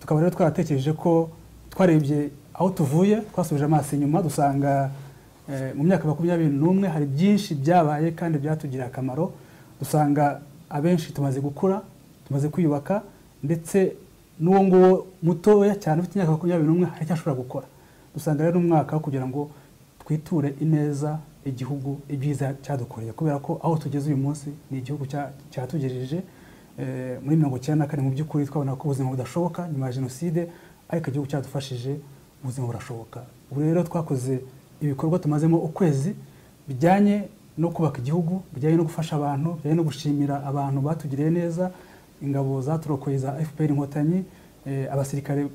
Speaker 16: Tukaba rero twaratekereje ko twarebye aho tuvuye, twasubije amaso inyuma dusanga mu myaka 21 hari byinshi byabaye kandi byatugirira akamaro. Dusanga abenshi tumaze gukura, tumaze kwiyubaka, ndetse n'uwo nguwo mutoya cyane ufite imyaka 21 hari icyo ashobora gukora. Dusanga rero umwaka kugira ngo twiture ineza igihugu ibyiza cyadukoreye, kubera ko aho tugeze uyu munsi ni igihugu cyatugejeje muri 1994 mu by'ukuri twabona ko ubuzima budashoboka nyuma ya jenoside, ariko igihugu cyadufashije ubuzima burashoboka. Ubu rero twakoze ibikorwa tumazemo ukwezi bijyanye no kubaka igihugu, bijyanye no gufasha abantu, bijyanye no gushimira abantu batugiriye neza, ingabo zaturokoye za FPR Inkotanyi, abasirikare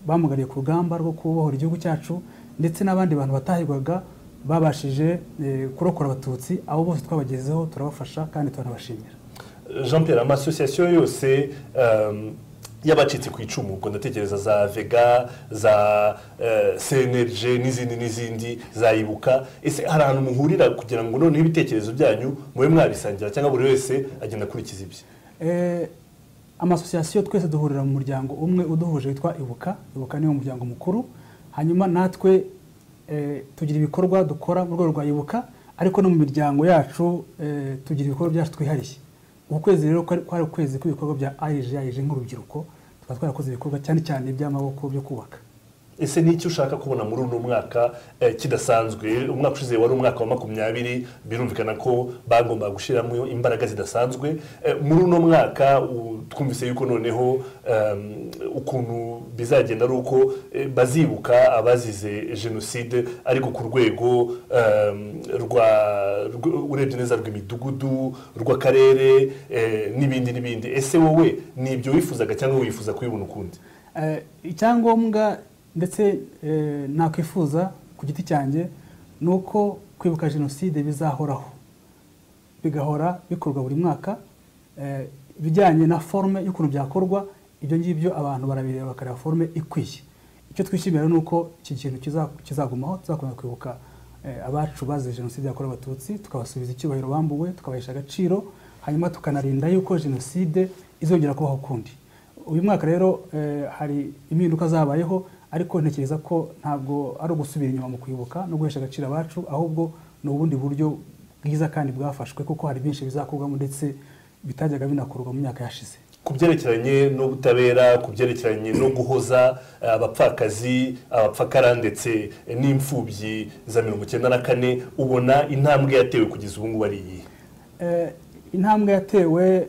Speaker 16: bamugariye ku rugamba rwo kubohora igihugu cyacu, ndetse n'abandi bantu batahigwaga babashije kurokora abatutsi. Abo bose twabagezeho turabafasha kandi turanabashimira.
Speaker 1: Jean-Pierre, amasosiyasiyo yose y'abacitse ku icumu, ubwo ndatekereza za Vega, za CNRG n'izindi zayibuka, ese hari ahantu muhurira kugira ngo noneho ibitekerezo byanyu mube mwabisangira cyangwa buri wese agenda akurikiza ibye?
Speaker 16: Amasosiyasiyo twese duhurira mu muryango umwe uduhuje witwa Ibuka. Ibuka niwo muryango mukuru. Hanyuma natwe tugira ibikorwa dukora mu rwego rwa Ibuka, ariko no mu miryango yacu tugira ibikorwa byacu twihariye. Ukwezi rero kwari ukwezi kw'ibikorwa bya AERG nk'urubyiruko, tukaba twarakoze ibikorwa cyane cyane by'amaboko byo kubaka.
Speaker 1: Ese n'icyo ushaka kubona muri uno mwaka kidasanzwe? Umwaka ushize wari umwaka wa 20, birumvikana ko bagomba gushiramo imbaraga zidasanzwe. Muri uno mwaka twumvise yuko noneho ukuntu bizagenda ari uko bazibuka abazize jenoside, ariko ku rwego urebye neza rw'imidugudu, rw'akarere n'ibindi. Ese wowe nibyo wifuzaga cyangwa wifuza kubibona ukundi?
Speaker 16: Icyangombwa ndetse nakwifuza ku giti cyanjye nuko kwibuka jenoside bizahoraho, bigahora bikorwa buri mwaka. Bijyanye na forme y'ukuntu byakorwa, ibyo ngibyo abantu barabireba bakareba forme ikwiye. Icyo twishimira nuko iki kintu kizagumaho, tuzakomeza kwibuka abacu bazize jenoside yakorewe abatutsi, tukabasubiza icyubahiro bambuwe, tukabahesha agaciro, hanyuma tukanarinda yuko jenoside izongera kubaho ukundi. Uyu mwaka rero hari impinduka zabayeho, ariko ntekereza ko ntabwo ari ugusubira inyuma mu kwibuka no guhesha agaciro abacu, ahubwo ni ubundi buryo bwiza kandi bwafashwe, kuko hari byinshi bizakorwamo ndetse bitajyaga binakorwa mu myaka yashize.
Speaker 1: Ku byerekeranye no gutabera, ku byerekeranye no guhoza abapfakazi, abapfakara ndetse n'imfubyi za 1994, ubona intambwe yatewe kugeza ubu ngubu ari iyi?
Speaker 16: Intambwe yatewe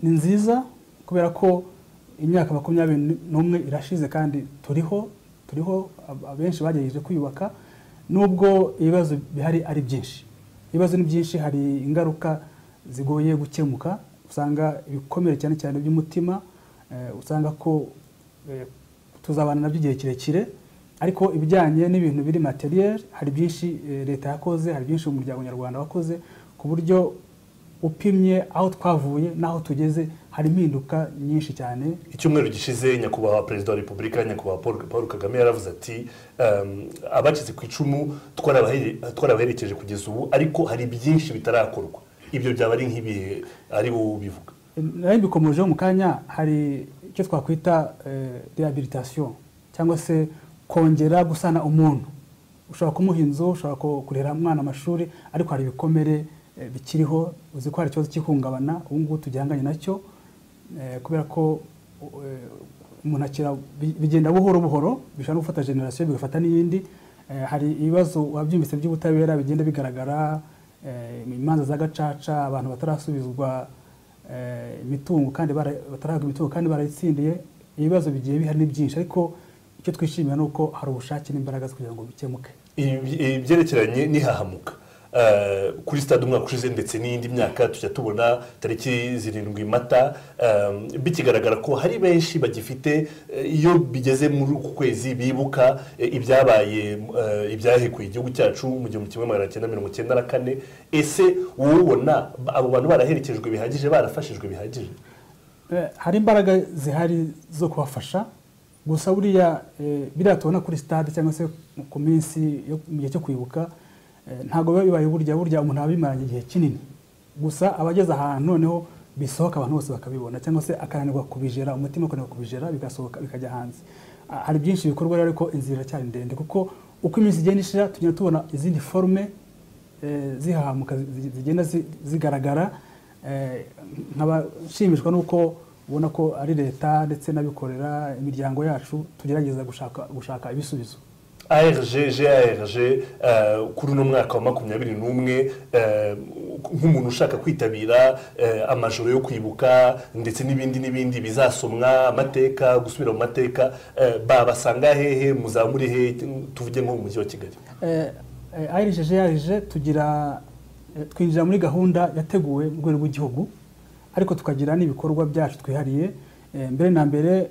Speaker 16: ni nziza kubera ko imyaka 21 irashize kandi turiho abenshi bagerageje kwiyubaka, nubwo ibibazo bihari ari byinshi. Ibibazo ni byinshi, hari ingaruka zigoye gukemuka, usanga ibikomere cyane cyane by'umutima, usanga ko tuzabana nabyo igihe kirekire, ariko ibijyanye n'ibintu biri materiel hari byinshi leta yakoze, hari byinshi umuryango nyarwanda wakoze, ku buryo upimye aho twavuye n'aho tugeze hari impinduka nyinshi cyane.
Speaker 1: Icyumweru gishize nyakubahwa perezida wa repubulika nyakubahwa Paul Kagame yaravuze ati abacitse ku icumu twarabaherekeje kugeza ubu ariko hari byinshi bitarakorwa. Ibyo byaba ari nk'ibihe ari wowe ubivuga?
Speaker 16: Nari mbikomojeho mu kanya, hari icyo twakwita rehabilitation cyangwa se kongera gusana umuntu. Ushobora kumuha inzu, ushobora kurera umwana amashuri, ariko hari ibikomere bikiriho. Uzi ko hari ikibazo cy'ihungabana ubu ngubu tugihanganye nacyo, kubera ko umuntu akira bigenda buhoro buhoro, bishobora gufata generation bigafata n'iyindi. Hari ibibazo wabyumvise by'ubutabera bigenda bigaragara, imanza za gacaca, abantu batarasubizwa imitungo kandi batarahabwa imitungo kandi barayitsindiye. Ibibazo bigiye bihari ni byinshi, ariko icyo twishimira nuko hari ubushake n'imbaraga kugira ngo bikemuke.
Speaker 1: Ibyerekeranye n'ihahamuka kuri stade umwaka ushize ndetse n'indi myaka tujya tubona tariki 7 Mata bikigaragara ko hari benshi bagifite iyo bigeze muri uku kwezi bibuka ibyabaye ibyahekuye igihugu cyacu mu 1994. Ese wowe ubona abo bantu baraherekejwe bihagije, barafashijwe bihagije?
Speaker 16: Hari imbaraga zihari zo kubafasha, gusa buriya biriya tubona kuri stade cyangwa se ku minsi yo mu gihe cyo kwibuka ntago bibaye burya umuntu abimaranye igihe kinini. Gusa abageze ahantu noneho bisohoka abantu bose bakabibona, cyangwa se akananirwa kubijera, umutima ukananirwa kubijera, bigasohoka bikajya hanze. Hari byinshi bikorwa rero, ariko inzira cyari ndende, kuko uko iminsi igenda ishira tugenda tubona izindi forme zihahamuka zigenda zigaragara. Nkabashimishwa nuko ubona ko ari leta ndetse n'abikorera imiryango yacu tugerageza gushaka ibisubizo.
Speaker 1: GARG kuri uno mwaka wa 21 nk'umuntu ushaka kwitabira amajoro yo kwibuka ndetse n'ibindi bizasomwa amateka, gusubira mu mateka, babasanga hehe, muzamuri hehe, tuvuge nko mu mujyi wa Kigali?
Speaker 16: GARG twinjira muri gahunda yateguwe mu rwego rw'igihugu, ariko tukagira n'ibikorwa byacu twihariye. Mbere na mbere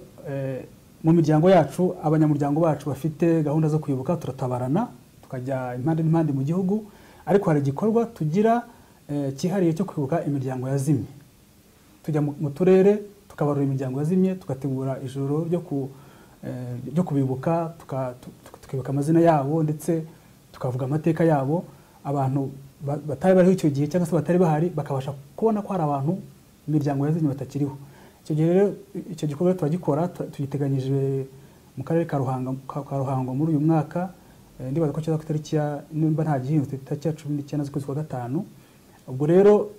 Speaker 16: mu miryango yacu, abanyamuryango bacu bafite gahunda zo kwibuka turatabarana tukajya impande n'impande mu gihugu, ariko hari igikorwa tugira cyihariye cyo kwibuka imiryango yazimye. Tujya mu turere tukabarura imiryango yazimye, tugategura ijoro ryo kubibuka, tukibuka amazina yabo ndetse tukavuga amateka yabo. Abantu batari bariho icyo gihe cyangwa se batari bahari bakabasha kubona ko hari abantu imiryango yazimye batakiriho. Icyo gihe rero icyo gikorwa turagikora, tugiteganyije mu karere ka Ruhango muri uyu mwaka. Ndibaza ko cyo ku tariki nimba nta gihindutse tariki ya 19 z'ukwezi kwa 5. Ubwo rero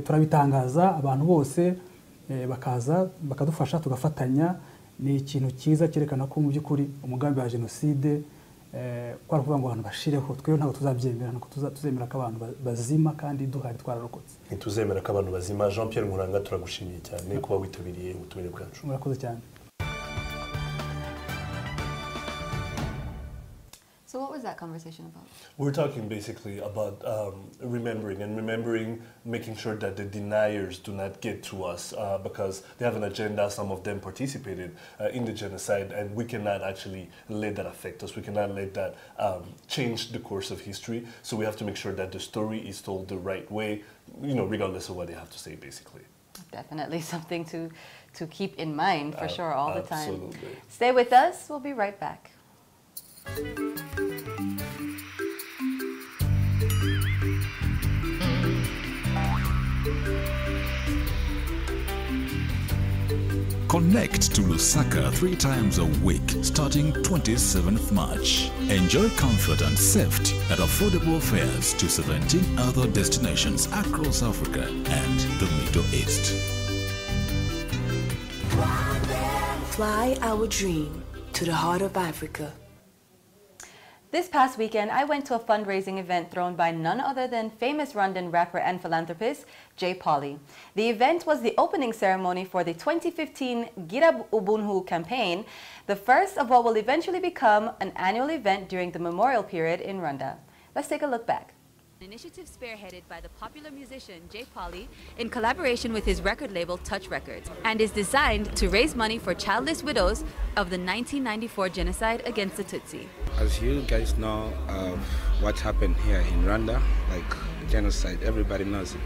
Speaker 16: turabitangaza, abantu bose bakaza bakadufasha tugafatanya. Ni ikintu cyiza cyerekana ko mu by'ukuri umugambi wa jenoside kwari kuvuga ngo abantu bashireho, twebwe ntabwo tuzabyemera, nako tuzemera ko abantu bazima kandi duhari twararokotse.
Speaker 1: Ntituzemera ko abantu bazima. Jean Pierre Nkuranga, turagushimiye cyane kuba witabiriye ubutumire bwacu.
Speaker 16: Murakoze cyane.
Speaker 2: So what was that conversation about?
Speaker 1: We're talking basically about remembering, making sure that the deniers do not get to us because they have an agenda. Some of them participated in the genocide, and we cannot actually let that affect us. We cannot let that change the course of history. So we have to make sure that the story is told the right way, regardless of what they have to say, basically.
Speaker 2: Definitely something to keep in mind for sure all the time.
Speaker 1: Absolutely.
Speaker 2: Stay with us. We'll be right back.
Speaker 17: Connect to Lusaka 3 times a week starting 27th March. Enjoy comfort and safety at affordable fares to 17 other destinations across Africa and the Middle East.
Speaker 18: Fly our dream to the heart of Africa.
Speaker 2: This past weekend, I went to a fundraising event thrown by none other than famous Rwandan rapper and philanthropist, J. Polly. The event was the opening ceremony for the 2015 Gira Ubuntu campaign, the first of what will eventually become an annual event during the memorial period in Rwanda. Let's take a look back. An initiative spearheaded by the popular musician J. Polly in collaboration with his record label Touch Records, and is designed to raise money for childless widows of the 1994 genocide against the Tutsi.
Speaker 19: As you guys know, what happened here in Rwanda, like genocide, everybody knows it.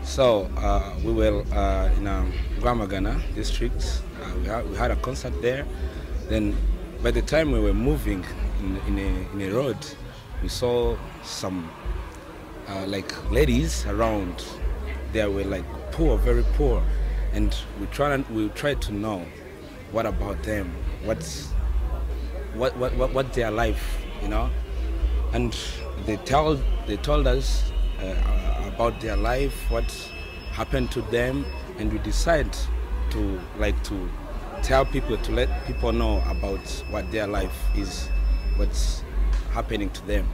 Speaker 19: So we were in Rwanda district. We had a concert there. Then by the time we were moving in a road, we saw some like ladies around. They were like poor, very poor, and we tried to know what about them, what their life, you know, and they told us about their life, what happened to them, and we decided to tell people, to let people know about what their life is, what's happening to them.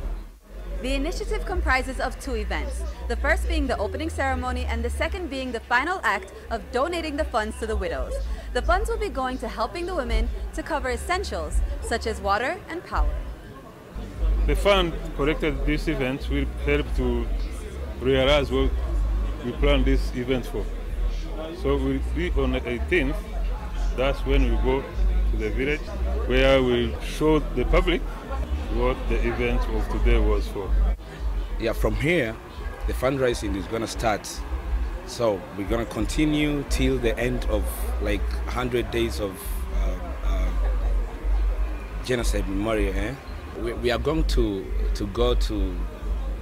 Speaker 2: The initiative comprises of 2 events, the first being the opening ceremony and the second being the final act of donating the funds to the widows. The funds will be going to helping the women to cover essentials such as water and power.
Speaker 20: The fund collected this event will help to realize what we planned this event for. So we'll be on the 18th, that's when we go to the village where we'll show the public what the event of today was for.
Speaker 19: Yeah, from here, the fundraising is going to start. So we're going to continue till the end of like 100 days of genocide memorial. Eh? We are going to go to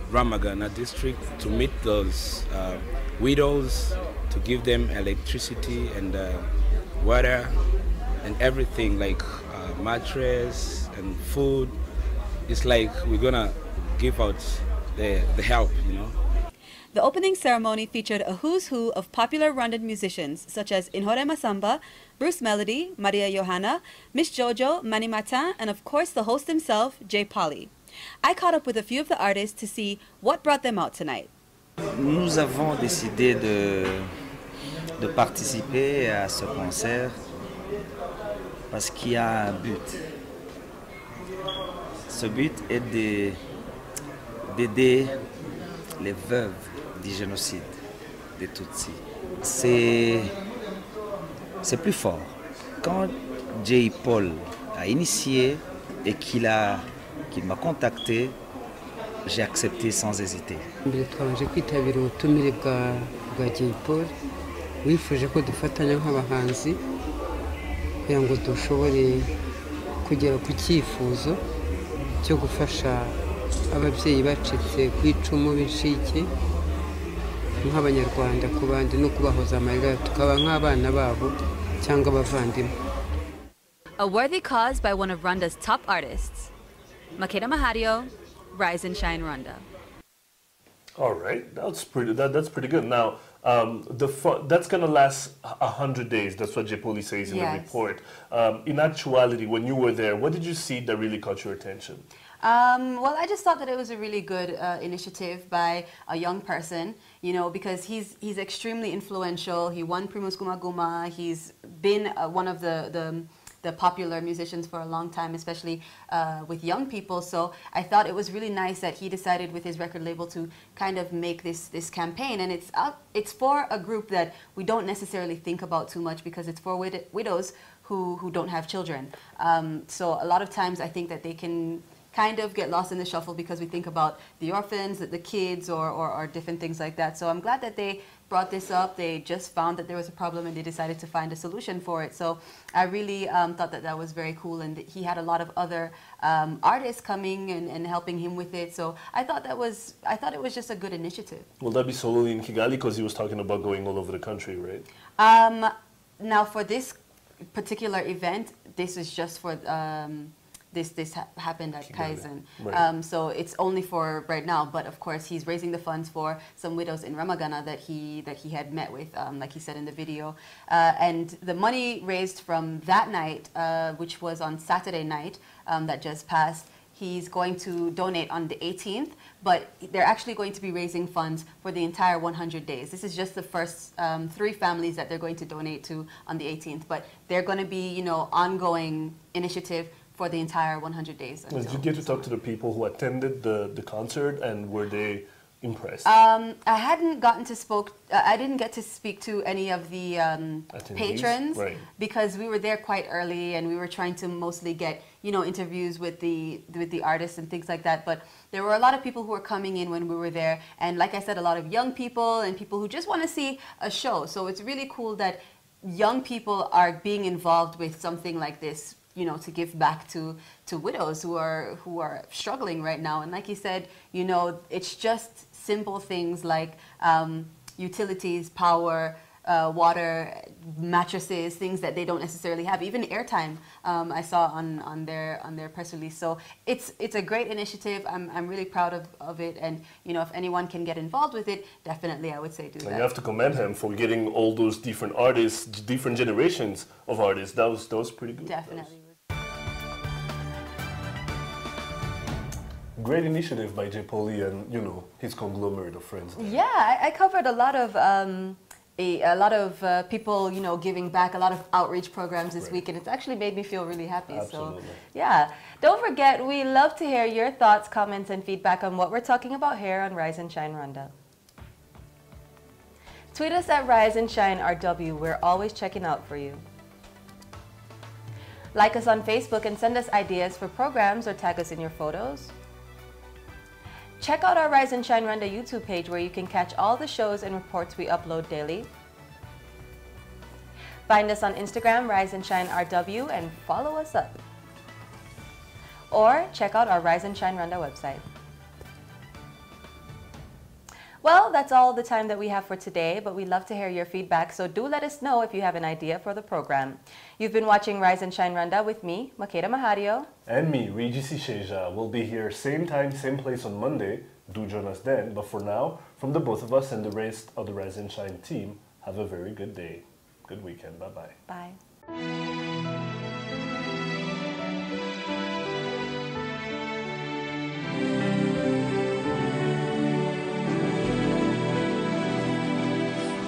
Speaker 19: Rwanda district to meet those widows, to give them electricity and water and everything, like mattress and food. It's like we're gonna give out the help, you know.
Speaker 2: The opening ceremony featured a who's who of popular Rwandan musicians such as Intore Masamba, Bruce Melody, Maria Johanna, Miss Jojo, Mani Martin, and of course the host himself, Jay Polly. I caught up with a few of the artists to see what brought them out tonight.
Speaker 21: Nous avons décidé de participer à ce concert parce qu'il y a un but. Ce but est d'aider les veuves du génocide des Tutsis. C'est plus fort. Quand Jay Paul a initié et qu'il m'a contacté, j'ai accepté sans hésiter.
Speaker 22: Mbere twabanje kwitabira ubutumire bwa Jay Paul wifuje ko dufatanya nk'abahanzi kugira ngo dushobore kugera ku cyifuzo cyo gufasha ababyeyi bacitse ku icumu b'inshike nk'abanyarwanda ku bandi no kubahoza amarira tukaba nk'abana babo cyangwa abavandimwe.
Speaker 2: A worthy cause by one of Rwanda's top artists. Makeda Mahario, Rise and Shine Rwanda.
Speaker 1: All right, that's pretty good. Now, that's going to last 100 days. That's what Jepoli says in the report. In actuality, when you were there, what did you see that really caught your attention?
Speaker 2: Well, I just thought that it was a really good initiative by a young person, you know, because he's extremely influential. He won Primus Guma Guma. He's been one of the popular musicians for a long time, especially with young people. So I thought it was really nice that he decided with his record label to kind of make this campaign. And it's for a group that we don't necessarily think about too much because it's for widows who don't have children. So a lot of times I think that they can kind of get lost in the shuffle because we think about the orphans, the kids, or different things like that. So I'm glad that they brought this up. They just found that there was a problem and they decided to find a solution for it. So I really thought that was very cool, and he had a lot of other artists coming and helping him with it. So I thought it was just a good initiative.
Speaker 1: Will that be solely in Kigali, because he was talking about going all over the country, right?
Speaker 2: Now for this particular event, this is just for this happened at Kaizen. Right. So it's only for right now, but of course he's raising the funds for some widows in Ramagana that he had met with, like he said in the video. And the money raised from that night, which was on Saturday night that just passed, he's going to donate on the 18th, but they're actually going to be raising funds for the entire 100 days. This is just the first 3 families that they're going to donate to on the 18th, but they're going to be, you know, ongoing initiative for the entire 100 days.
Speaker 1: Did you get to talk to the people who attended the concert, and were they impressed?
Speaker 2: I hadn't gotten to I didn't get to speak to any of the patrons,
Speaker 1: right,
Speaker 2: because we were there quite early and we were trying to mostly get, you know, interviews with the artists and things like that. But there were a lot of people who were coming in when we were there, and like I said, a lot of young people and people who just want to see a show. So it's really cool that young people are being involved with something like this, you know, to give back to widows who are struggling right now. And like you said, you know, it's just simple things like utilities, power, water, mattresses, things that they don't necessarily have, even airtime. I saw on their press release. So it's a great initiative. I'm really proud of it, and you know, if anyone can get involved with it, definitely I would say do that.
Speaker 1: And you have to commend him for getting all those different artists, different generations of artists. That was pretty good.
Speaker 2: Definitely.
Speaker 1: Great initiative by J. Pauli and, you know, his conglomerate of friends.
Speaker 2: Yeah, I covered a lot of people, you know, giving back, a lot of outreach programs this week, and it's actually made me feel really happy.
Speaker 1: Absolutely.
Speaker 2: So, yeah. Don't forget, we love to hear your thoughts, comments, and feedback on what we're talking about here on Rise and Shine Rwanda. Tweet us at Rise and Shine RW. We're always checking out for you. Like us on Facebook and send us ideas for programs or tag us in your photos. Check out our Rise and Shine Rwanda YouTube page where you can catch all the shows and reports we upload daily. Find us on Instagram, Rise and Shine RW, and follow us up. Or check out our Rise and Shine Rwanda website. Well, that's all the time that we have for today, but we'd love to hear your feedback, so do let us know if you have an idea for the program. You've been watching Rise and Shine Rwanda with me, Makeda Mahario.
Speaker 1: And me, Regis Isheja. We'll be here same time, same place on Monday. Do join us then. But for now, from the both of us and the rest of the Rise and Shine team, have a very good day. Good weekend. Bye-bye.
Speaker 2: Bye.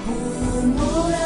Speaker 18: Humura